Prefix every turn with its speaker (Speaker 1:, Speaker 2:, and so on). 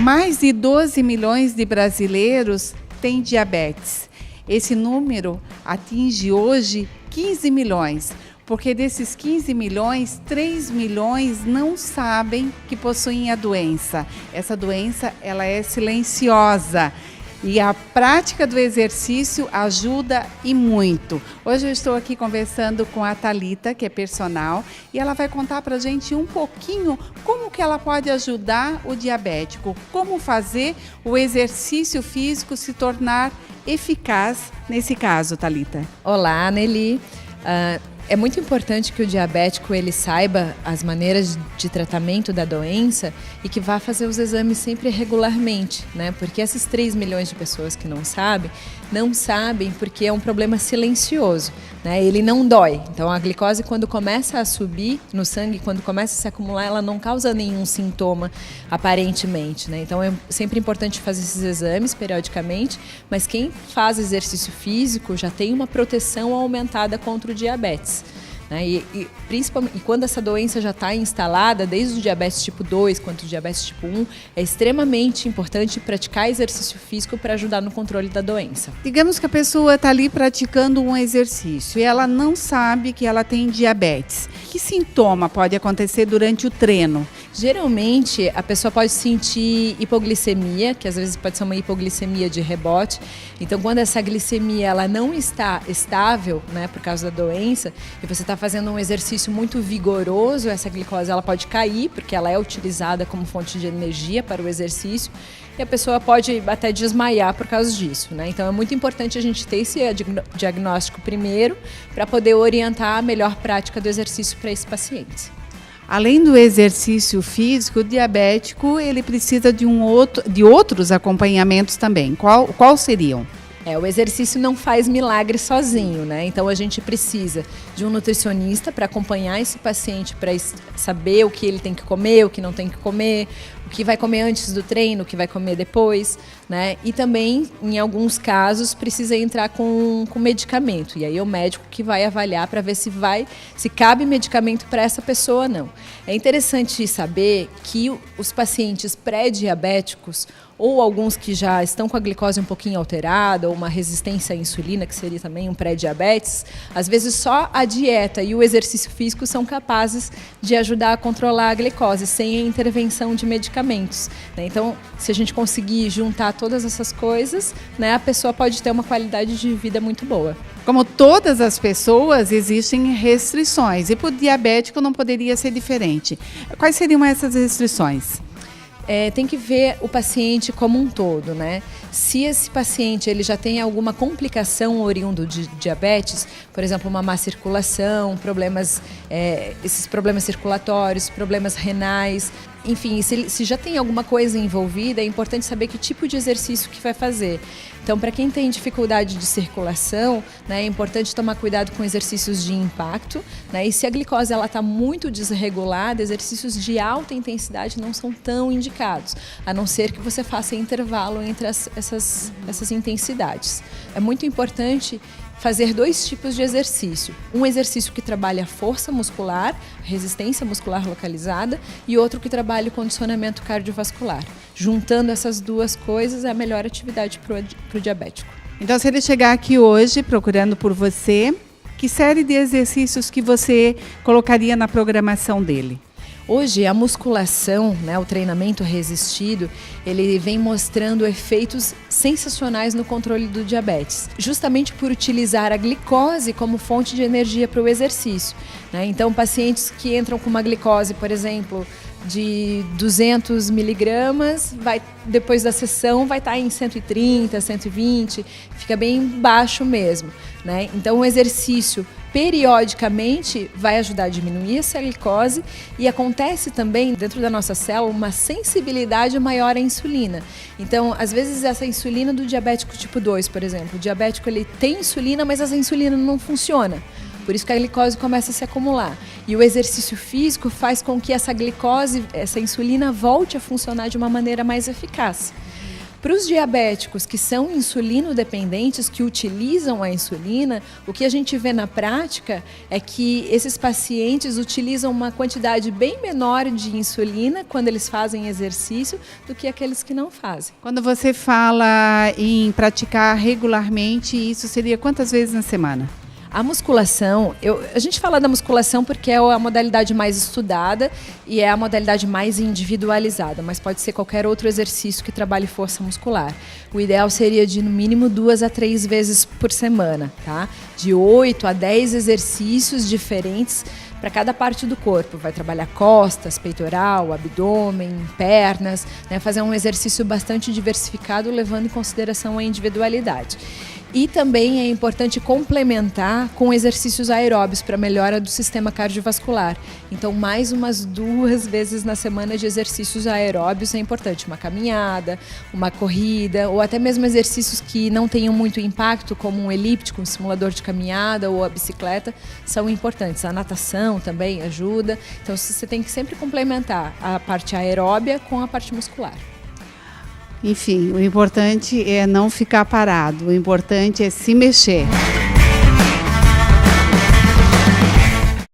Speaker 1: Mais de 12 milhões de brasileiros têm diabetes. Esse número atinge hoje 15 milhões, porque desses 15 milhões, 3 milhões não sabem que possuem a doença. Essa doença, ela é silenciosa. E a prática do exercício ajuda e muito. Hoje eu estou aqui conversando com a Thalita, que é personal, e ela vai contar para a gente um pouquinho como que ela pode ajudar o diabético, como fazer o exercício físico se tornar eficaz nesse caso, Thalita.
Speaker 2: Olá, Nelly. É muito importante que o diabético ele saiba as maneiras de tratamento da doença e que vá fazer os exames sempre regularmente, né? Porque esses 3 milhões de pessoas que não sabem porque é um problema silencioso, né? Ele não dói. Então a glicose, quando começa a subir no sangue, quando começa a se acumular, ela não causa nenhum sintoma aparentemente, né? Então é sempre importante fazer esses exames periodicamente, mas quem faz exercício físico já tem uma proteção aumentada contra o diabetes. Principalmente, e quando essa doença já está instalada, desde o diabetes tipo 2 quanto o diabetes tipo 1, é extremamente importante praticar exercício físico para ajudar no controle da doença.
Speaker 1: Digamos que a pessoa está ali praticando um exercício e ela não sabe que ela tem diabetes. Que sintoma pode acontecer durante o treino?
Speaker 2: Geralmente, a pessoa pode sentir hipoglicemia, que às vezes pode ser uma hipoglicemia de rebote. Então, quando essa glicemia ela não está estável, né, por causa da doença, e você está fazendo um exercício muito vigoroso, essa glicose ela pode cair, porque ela é utilizada como fonte de energia para o exercício, e a pessoa pode até desmaiar por causa disso, né? Então, é muito importante a gente ter esse diagnóstico primeiro, para poder orientar a melhor prática do exercício para esse paciente.
Speaker 1: Além do exercício físico, o diabético ele precisa de outros acompanhamentos também. Qual seriam?
Speaker 2: O exercício não faz milagre sozinho, né? Então a gente precisa de um nutricionista para acompanhar esse paciente, para saber o que ele tem que comer, o que não tem que comer, o que vai comer antes do treino, o que vai comer depois, né? E também, em alguns casos, precisa entrar com medicamento. E aí é o médico que vai avaliar para ver se cabe medicamento para essa pessoa ou não. É interessante saber que os pacientes pré-diabéticos, ou alguns que já estão com a glicose um pouquinho alterada, ou uma resistência à insulina, que seria também um pré-diabetes, às vezes só a dieta e o exercício físico são capazes de ajudar a controlar a glicose, sem a intervenção de medicamentos, né? Então, se a gente conseguir juntar todas essas coisas, né, a pessoa pode ter uma qualidade de vida muito boa.
Speaker 1: Como todas as pessoas, existem restrições, e para o diabético não poderia ser diferente. Quais seriam essas restrições?
Speaker 2: Tem que ver o paciente como um todo, né? Se esse paciente ele já tem alguma complicação oriundo de diabetes, por exemplo, uma má circulação, esses problemas circulatórios, problemas renais, enfim, se já tem alguma coisa envolvida, é importante saber que tipo de exercício que vai fazer. Então, para quem tem dificuldade de circulação, né, é importante tomar cuidado com exercícios de impacto, né? E se a glicose está muito desregulada, exercícios de alta intensidade não são tão indicados, a não ser que você faça intervalo entre essas intensidades. É muito importante fazer 2 tipos de exercício. Um exercício que trabalha a força muscular, resistência muscular localizada, e outro que trabalha o condicionamento cardiovascular. Juntando essas 2 coisas é a melhor atividade para o diabético.
Speaker 1: Então, se ele chegar aqui hoje procurando por você, que série de exercícios que você colocaria na programação dele?
Speaker 2: Hoje, a musculação, né, o treinamento resistido, ele vem mostrando efeitos sensacionais no controle do diabetes, justamente por utilizar a glicose como fonte de energia para o exercício, né? Então, pacientes que entram com uma glicose, por exemplo, de 200 miligramas, depois da sessão vai estar em 130, 120, fica bem baixo mesmo, né? Então, o exercício periodicamente vai ajudar a diminuir essa glicose, e acontece também dentro da nossa célula uma sensibilidade maior à insulina. Então, às vezes essa insulina do diabético tipo 2, por exemplo, o diabético ele tem insulina, mas essa insulina não funciona. Por isso que a glicose começa a se acumular. E o exercício físico faz com que essa glicose, essa insulina volte a funcionar de uma maneira mais eficaz. Para os diabéticos que são insulino-dependentes, que utilizam a insulina, o que a gente vê na prática é que esses pacientes utilizam uma quantidade bem menor de insulina quando eles fazem exercício do que aqueles que não fazem.
Speaker 1: Quando você fala em praticar regularmente, isso seria quantas vezes na semana?
Speaker 2: A musculação, a gente fala da musculação porque é a modalidade mais estudada e é a modalidade mais individualizada, mas pode ser qualquer outro exercício que trabalhe força muscular. O ideal seria de no mínimo 2 a 3 vezes por semana, tá? De 8 a 10 exercícios diferentes para cada parte do corpo. Vai trabalhar costas, peitoral, abdômen, pernas, né? Fazer um exercício bastante diversificado, levando em consideração a individualidade. E também é importante complementar com exercícios aeróbios para melhora do sistema cardiovascular. Então, mais umas 2 vezes na semana de exercícios aeróbios é importante. Uma caminhada, uma corrida, ou até mesmo exercícios que não tenham muito impacto, como um elíptico, um simulador de caminhada ou a bicicleta, são importantes. A natação também ajuda. Então, você tem que sempre complementar a parte aeróbia com a parte muscular.
Speaker 1: Enfim, o importante é não ficar parado, o importante é se mexer.